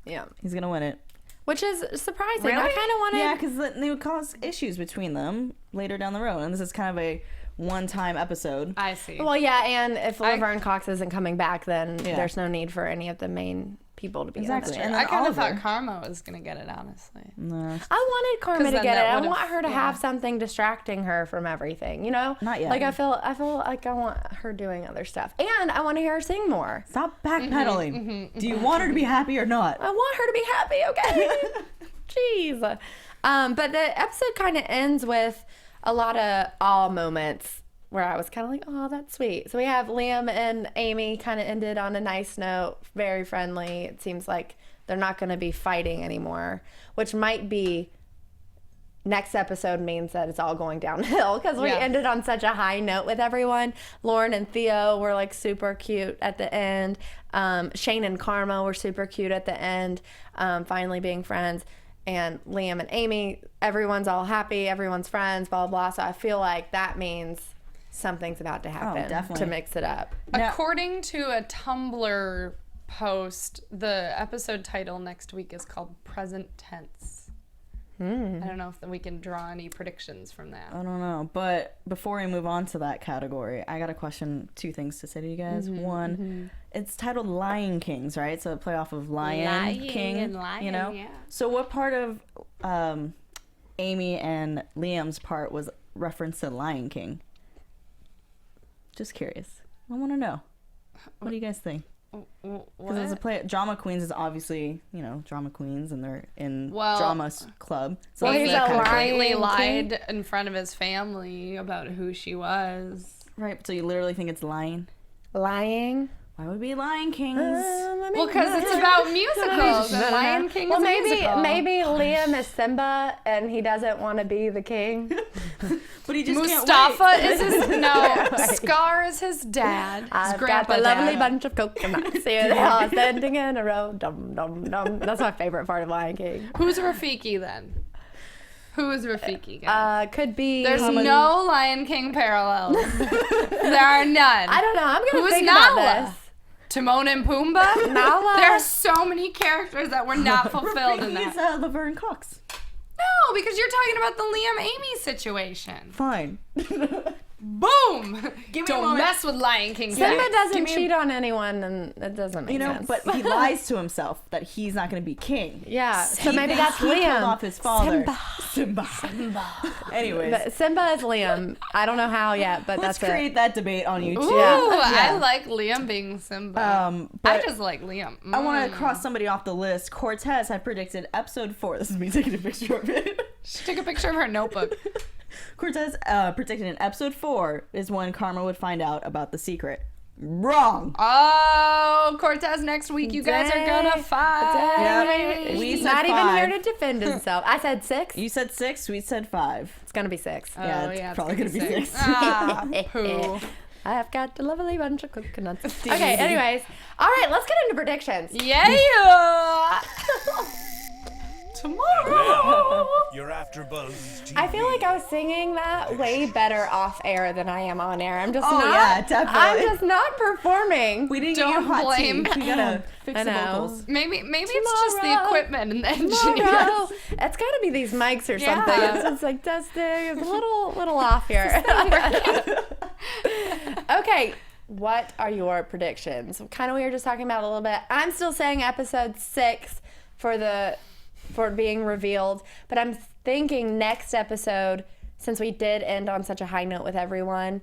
Speaker 2: Yeah.
Speaker 4: He's gonna win it.
Speaker 2: Which is surprising.
Speaker 3: Really?
Speaker 2: I kind of wanted.
Speaker 4: Yeah, because it would cause issues between them later down the road, and this is kind of a one-time episode.
Speaker 3: I see.
Speaker 2: Well, yeah, and if Laverne Cox isn't coming back, then
Speaker 4: Yeah.
Speaker 2: there's no need for any of the main people to be
Speaker 4: Exactly.
Speaker 2: in this.
Speaker 4: And
Speaker 3: I
Speaker 4: then
Speaker 3: kind of
Speaker 4: Oliver.
Speaker 3: thought Karma was gonna get it, honestly.
Speaker 4: No,
Speaker 2: I wanted Karma
Speaker 3: 'Cause
Speaker 2: to
Speaker 3: then
Speaker 2: get it.
Speaker 3: that
Speaker 2: I
Speaker 3: would've-
Speaker 2: want her to
Speaker 3: yeah.
Speaker 2: have something distracting her from everything. You know?
Speaker 4: Not yet.
Speaker 2: Like I feel like I want her doing other stuff, and I want to hear her sing more.
Speaker 4: stop backpedaling. Do you want her to be happy or not?
Speaker 2: I want her to be happy. Okay. Jeez. But the episode kind of ends with a lot of awe moments where I was kind of like, oh, that's sweet. So we have Liam and Amy kind of ended on a nice note, very friendly. It seems like they're not going to be fighting anymore, which might be next episode means that it's all going downhill because we
Speaker 3: Yeah.
Speaker 2: ended on such a high note with everyone. Lauren and Theo were like super cute at the end. Shane and Karma were super cute at the end, finally being friends. And Liam and Amy, everyone's all happy, everyone's friends, blah, blah, blah. So I feel like that means something's about to happen
Speaker 4: definitely.
Speaker 2: to mix it up.
Speaker 4: Now-
Speaker 3: According to a Tumblr post, the episode title next week is called Present Tense. I don't know if we can draw any predictions from that.
Speaker 4: I don't know. But before we move on to that category, I got a question, two things to say to you guys. One, it's titled Lion Kings, right? So a play off of Lion King,
Speaker 3: and lion,
Speaker 4: you know?
Speaker 3: yeah.
Speaker 4: So what part of Amy and Liam's part was reference to Lion King? Just curious. I want to know. What do you guys think? Because as a play, drama queens is obviously, you know, drama queens, and they're in drama club. So
Speaker 2: Well,
Speaker 4: that's
Speaker 2: he's
Speaker 4: that
Speaker 2: a
Speaker 4: kind of-
Speaker 3: completely
Speaker 2: Lion
Speaker 3: lied in front of his family about who she was.
Speaker 4: right. So you literally think it's lying?
Speaker 2: Lying.
Speaker 4: Why would it be Lion Kings?
Speaker 3: Well, because it's about musicals, and Lion King
Speaker 2: Well,
Speaker 3: is a musical.
Speaker 2: maybe Liam is Simba and he doesn't want to be the king.
Speaker 4: But he just
Speaker 3: Mustafa
Speaker 4: can't wait.
Speaker 3: is his no. Scar is his dad. His
Speaker 2: I've got
Speaker 3: grandpa
Speaker 2: the lovely
Speaker 3: dad.
Speaker 2: bunch of coconuts. Here they are standing in a row. Dum, dum, dum. That's my favorite part of Lion King.
Speaker 3: Who's Rafiki then? Who is Rafiki, guys?
Speaker 2: Could be.
Speaker 3: There's no Lion King parallels. There are none.
Speaker 2: I don't know. I'm going to
Speaker 3: Who's
Speaker 2: think
Speaker 3: Nala?
Speaker 2: about this.
Speaker 3: Timon and Pumbaa?
Speaker 2: Nala.
Speaker 3: There are so many characters that were not fulfilled in
Speaker 4: He's
Speaker 3: that.
Speaker 4: Laverne Cox.
Speaker 3: No, because you're talking about the Liam Amy situation.
Speaker 4: Fine.
Speaker 3: Boom!
Speaker 4: Give me a
Speaker 3: Don't
Speaker 4: moment.
Speaker 3: mess with Lion King.
Speaker 2: Simba
Speaker 3: guys.
Speaker 2: doesn't
Speaker 4: Give me a-
Speaker 2: cheat on anyone, and it doesn't make
Speaker 4: You know,
Speaker 2: sense.
Speaker 4: but he lies to himself that he's not going to be king.
Speaker 2: yeah, so
Speaker 4: He
Speaker 2: maybe
Speaker 4: thinks
Speaker 2: that's
Speaker 4: he killed
Speaker 2: Liam.
Speaker 4: off his father.
Speaker 2: Simba.
Speaker 4: Simba. Anyways,
Speaker 2: But Simba is Liam. I don't know how yet, but
Speaker 4: let's
Speaker 2: that's
Speaker 4: create that debate on YouTube.
Speaker 3: Ooh,
Speaker 2: Yeah.
Speaker 3: I like Liam being Simba.
Speaker 4: But
Speaker 3: I just like Liam.
Speaker 4: I want to cross somebody off the list. Cortez had predicted episode 4. This is me taking a picture of it.
Speaker 3: She took a picture of her notebook.
Speaker 4: Cortez predicted in episode 4 is when Karma would find out about the secret. Wrong.
Speaker 3: Oh, Cortez next week. You guys are gonna fight.
Speaker 4: Yep. We
Speaker 2: He's
Speaker 4: said
Speaker 2: not
Speaker 4: 5.
Speaker 2: even here to defend himself. I said 6.
Speaker 4: You said 6. We said 5.
Speaker 2: It's gonna be 6.
Speaker 4: Yeah,
Speaker 3: Oh,
Speaker 4: it's
Speaker 3: yeah,
Speaker 4: probably gonna be 6.
Speaker 3: Ah, poo.
Speaker 2: I've got a lovely bunch of coconuts. Okay, anyways. All right, let's get into predictions.
Speaker 3: Yeah.
Speaker 1: Tomorrow, your AFTERBUZZ TV.
Speaker 2: I feel like I was singing that way better off air than I am on air. I'm just
Speaker 4: Oh,
Speaker 2: not.
Speaker 4: yeah, definitely.
Speaker 2: I'm just not performing.
Speaker 4: We didn't
Speaker 3: Don't
Speaker 4: get your hot
Speaker 3: blame
Speaker 4: tea. We gotta fix
Speaker 2: I
Speaker 4: the
Speaker 2: know.
Speaker 4: vocals.
Speaker 3: Maybe it's just the
Speaker 2: Tomorrow.
Speaker 3: equipment and the
Speaker 2: Tomorrow.
Speaker 3: engineers.
Speaker 2: It's got to be these mics or
Speaker 3: Yeah.
Speaker 2: something. It's just like testing. It's a little off here. Okay, what are your predictions? Kind of we were just talking about a little bit. I'm still saying episode 6 for being revealed, but I'm thinking next episode, since we did end on such a high note with everyone,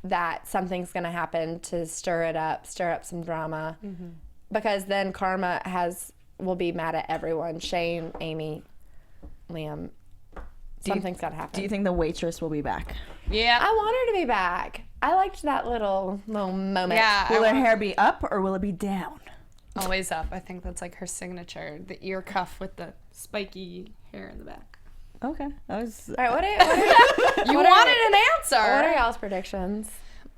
Speaker 2: that something's gonna happen to stir up some drama, because then Karma will be mad at everyone. Shane, Amy, Liam. Something's gotta happen.
Speaker 4: Do you think the waitress will be back?
Speaker 3: Yeah.
Speaker 2: I want her to be back. I liked that little moment.
Speaker 3: Yeah.
Speaker 4: Will her hair be up or will it be down?
Speaker 3: Always up. I think that's like her signature. The ear cuff with the spiky hair in the back.
Speaker 4: Okay. That was.
Speaker 2: All right, what are
Speaker 3: You
Speaker 2: What are-
Speaker 3: wanted an answer.
Speaker 2: what are y'all's predictions?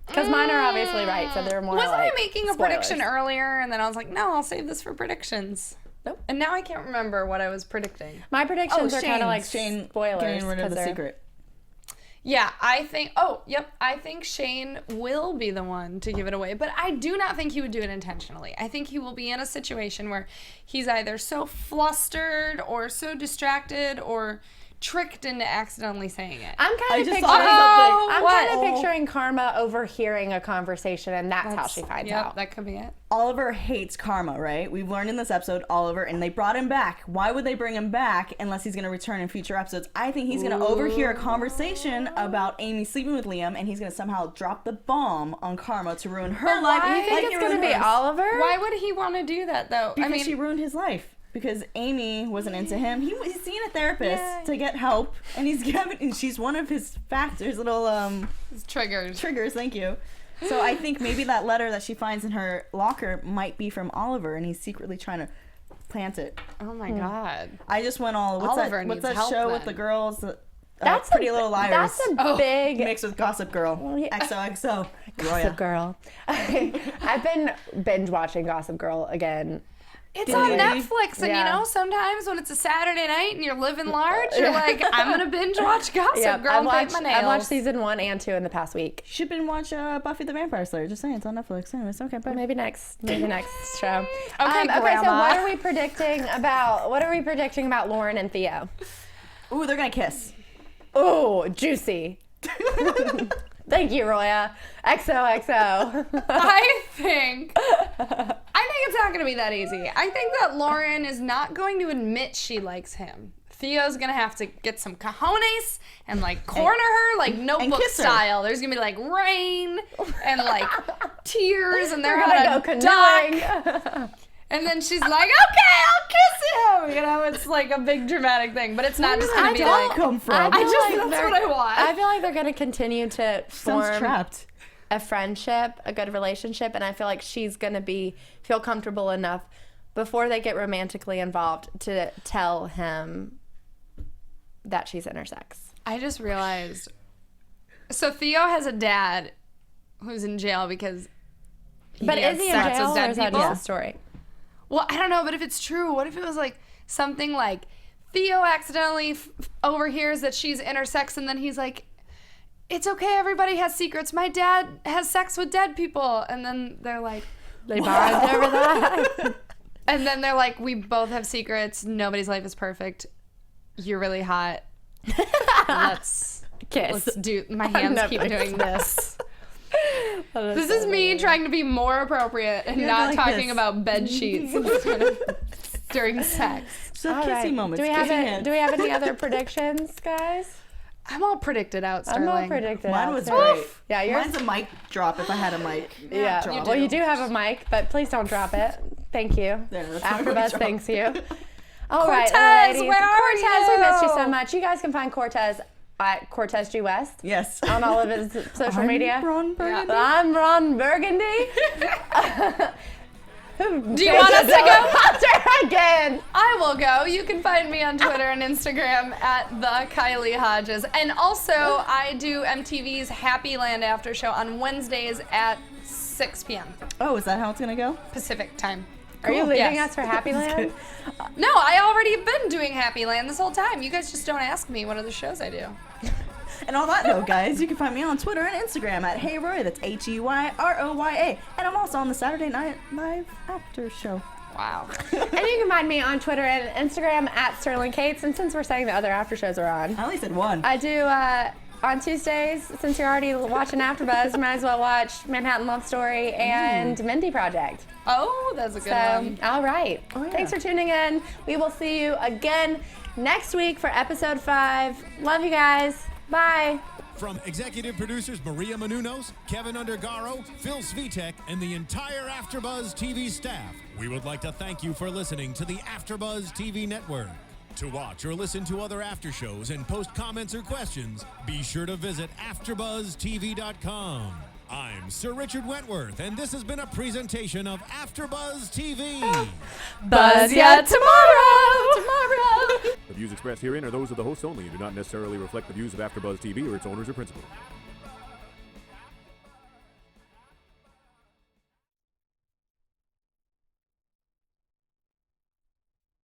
Speaker 2: Because mine are obviously right, so they're more
Speaker 3: Wasn't
Speaker 2: like
Speaker 3: I making a
Speaker 2: spoilers.
Speaker 3: prediction earlier, and then I was like, no, I'll save this for predictions.
Speaker 2: Nope.
Speaker 3: And now I can't remember what I was predicting.
Speaker 2: My predictions are kind of like
Speaker 4: Shane
Speaker 2: spoilers.
Speaker 4: getting rid of
Speaker 2: 'cause
Speaker 4: the
Speaker 2: they're-
Speaker 4: secret.
Speaker 3: Yeah, I think. Oh, yep. I think Shane will be the one to give it away, but I do not think he would do it intentionally. I think he will be in a situation where he's either so flustered or so distracted or tricked into accidentally saying it.
Speaker 2: I'm
Speaker 4: I
Speaker 2: kind of
Speaker 4: just
Speaker 2: picturing.
Speaker 4: thought of
Speaker 2: I'm
Speaker 3: what?
Speaker 2: kind of picturing Karma overhearing a conversation, and that's how she finds
Speaker 3: Yep,
Speaker 2: out.
Speaker 3: that could be it.
Speaker 4: Oliver hates Karma, right? We've learned in this episode, Oliver, and they brought him back. Why would they bring him back unless he's going to return in future episodes? I think he's going to overhear a conversation about Amy sleeping with Liam, and he's going to somehow drop the bomb on Karma to ruin her
Speaker 3: But
Speaker 4: life.
Speaker 3: why?
Speaker 2: You think
Speaker 4: like
Speaker 2: it's
Speaker 4: he
Speaker 2: going to
Speaker 4: ruined
Speaker 2: be
Speaker 4: hers.
Speaker 2: Oliver?
Speaker 3: Why would he want to do that though?
Speaker 4: Because
Speaker 3: I mean,
Speaker 4: she ruined his life. Because Amy wasn't into him. He's seeing a therapist
Speaker 3: Yeah.
Speaker 4: to get help, and and she's one of his factors, little
Speaker 3: it's triggered.
Speaker 4: triggers. Thank you. So I think maybe that letter that she finds in her locker might be from Oliver, and he's secretly trying to plant it.
Speaker 3: Oh my god.
Speaker 4: I just went all.
Speaker 3: Oliver
Speaker 4: What's
Speaker 3: needs
Speaker 4: that
Speaker 3: help
Speaker 4: show
Speaker 3: then.
Speaker 4: with the girls?
Speaker 2: That's
Speaker 4: Pretty
Speaker 2: a,
Speaker 4: Little Liars.
Speaker 2: That's a big
Speaker 4: mixed with Gossip Girl.
Speaker 2: yeah.
Speaker 4: XOXO.
Speaker 2: Gossip
Speaker 4: Roya.
Speaker 2: Girl. I've been binge watching Gossip Girl again.
Speaker 3: It's
Speaker 4: Did
Speaker 3: on
Speaker 4: you?
Speaker 3: Netflix, and
Speaker 2: Yeah.
Speaker 3: you know, sometimes when it's a Saturday night and you're living large, you're like, I'm gonna binge watch Gossip Girl and paint my nails.
Speaker 2: I've watched season 1 and 2 in the past week.
Speaker 4: You should been watch Buffy the Vampire Slayer. Just saying, it's on Netflix. Anyways, okay, but
Speaker 2: Maybe next show.
Speaker 3: Okay,
Speaker 2: so
Speaker 3: Grandma.
Speaker 2: what are we predicting about Lauren and Theo?
Speaker 4: ooh, they're gonna kiss.
Speaker 2: Ooh, juicy. Thank you, Roya. XOXO.
Speaker 3: I think it's not gonna be that easy. I think that Lauren is not going to admit she likes him. Theo's gonna have to get some cojones and like corner her like Notebook
Speaker 4: kiss her.
Speaker 3: style. There's gonna be like rain and like tears, and they're
Speaker 2: We're
Speaker 3: gonna
Speaker 2: gonna go
Speaker 3: duck.
Speaker 2: canoeing.
Speaker 3: And then she's like, okay, I'll kiss him. You know, it's like a big dramatic thing, but it's not just gonna
Speaker 4: Where
Speaker 3: be
Speaker 4: did that
Speaker 3: like.
Speaker 4: come from?
Speaker 3: That's what I want.
Speaker 2: I feel like they're gonna continue to
Speaker 4: Sounds
Speaker 2: form
Speaker 4: trapped.
Speaker 2: a friendship, a good relationship, and I feel like she's gonna feel comfortable enough before they get romantically involved to tell him that she's intersex.
Speaker 3: I just realized. So Theo has a dad who's in jail because
Speaker 2: But
Speaker 3: had
Speaker 2: is he in
Speaker 3: sex with
Speaker 2: jail, or
Speaker 3: dead
Speaker 2: is that
Speaker 3: people.
Speaker 2: just a story?
Speaker 3: Well, I don't know, but if it's true, what if it was like something like Theo accidentally overhears that she's intersex, and then he's like, it's okay, everybody has secrets. My dad has sex with dead people. And then they're like,
Speaker 2: They bond over that.
Speaker 3: and then they're like, we both have secrets. Nobody's life is perfect. You're really hot. Let's
Speaker 2: Kiss.
Speaker 3: do. My hands keep
Speaker 2: Netflix.
Speaker 3: doing this.
Speaker 2: That
Speaker 3: This
Speaker 2: so
Speaker 3: is me
Speaker 2: funny.
Speaker 3: trying to be more appropriate and
Speaker 4: You're
Speaker 3: not
Speaker 4: like
Speaker 3: talking
Speaker 4: this.
Speaker 3: about bed sheets during sex.
Speaker 4: So
Speaker 2: All
Speaker 4: kissy
Speaker 2: right.
Speaker 4: moments.
Speaker 2: Do we have
Speaker 4: kissing
Speaker 2: it?
Speaker 4: hands.
Speaker 2: Do we have any other predictions, guys?
Speaker 3: I'm all predicted out,
Speaker 2: I'm
Speaker 3: Sterling.
Speaker 2: all predicted.
Speaker 4: Mine
Speaker 2: out
Speaker 4: was
Speaker 2: too.
Speaker 4: great.
Speaker 2: Yeah, yours.
Speaker 4: Mine's a mic drop if I had a mic.
Speaker 2: Yeah.
Speaker 4: drop.
Speaker 2: Well, you do have a mic, but please don't drop it. Thank you.
Speaker 4: Yeah, that's my mic
Speaker 2: AFTERBUZZ
Speaker 4: drop.
Speaker 2: thanks you. All right,
Speaker 3: Cortez,
Speaker 2: ladies.
Speaker 3: where are
Speaker 2: Cortez, we
Speaker 3: you?
Speaker 2: missed you so much. You guys can find Cortez at Cortez G. West.
Speaker 4: Yes.
Speaker 2: On all of his social media.
Speaker 4: Ron Burgundy.
Speaker 2: I'm Ron Burgundy.
Speaker 3: Do you want us to go?
Speaker 2: Again.
Speaker 3: I will go. You can find me on Twitter and Instagram at the Kylie Hodges. And also, I do MTV's Happy Land after show on Wednesdays at 6 p.m.
Speaker 4: Oh, is that how it's going to go?
Speaker 3: Pacific time.
Speaker 2: Are you leaving
Speaker 3: Yes.
Speaker 2: us for Happy Land?
Speaker 3: No, I already have been doing Happy Land this whole time. You guys just don't ask me what other shows I do.
Speaker 4: And on that note, guys, you can find me on Twitter and Instagram at HeyRoya. That's HeyRoya. And I'm also on the Saturday Night Live after show.
Speaker 3: Wow.
Speaker 2: And you can find me on Twitter and Instagram at Sterling Cates. And since we're saying the other after shows are on,
Speaker 4: I only said one.
Speaker 2: I do on Tuesdays. Since you're already watching AfterBuzz, you might as well watch Manhattan Love Story and Mindy Project.
Speaker 3: Oh, that's a good one.
Speaker 2: All right.
Speaker 4: Oh, yeah.
Speaker 2: Thanks for tuning in. We will see you again next week for episode 5. Love you guys. Bye.
Speaker 1: From executive producers Maria Menounos, Kevin Undergaro, Phil Svitek, and the entire AfterBuzz TV staff, we would like to thank you for listening to the AfterBuzz TV network. To watch or listen to other after shows and post comments or questions, be sure to visit AfterBuzzTV.com. I'm Sir Richard Wentworth, and this has been a presentation of AfterBuzz TV.
Speaker 3: Buzz ya tomorrow.
Speaker 5: The views expressed herein are those of the hosts only and do not necessarily reflect the views of AfterBuzz TV or its owners or principals.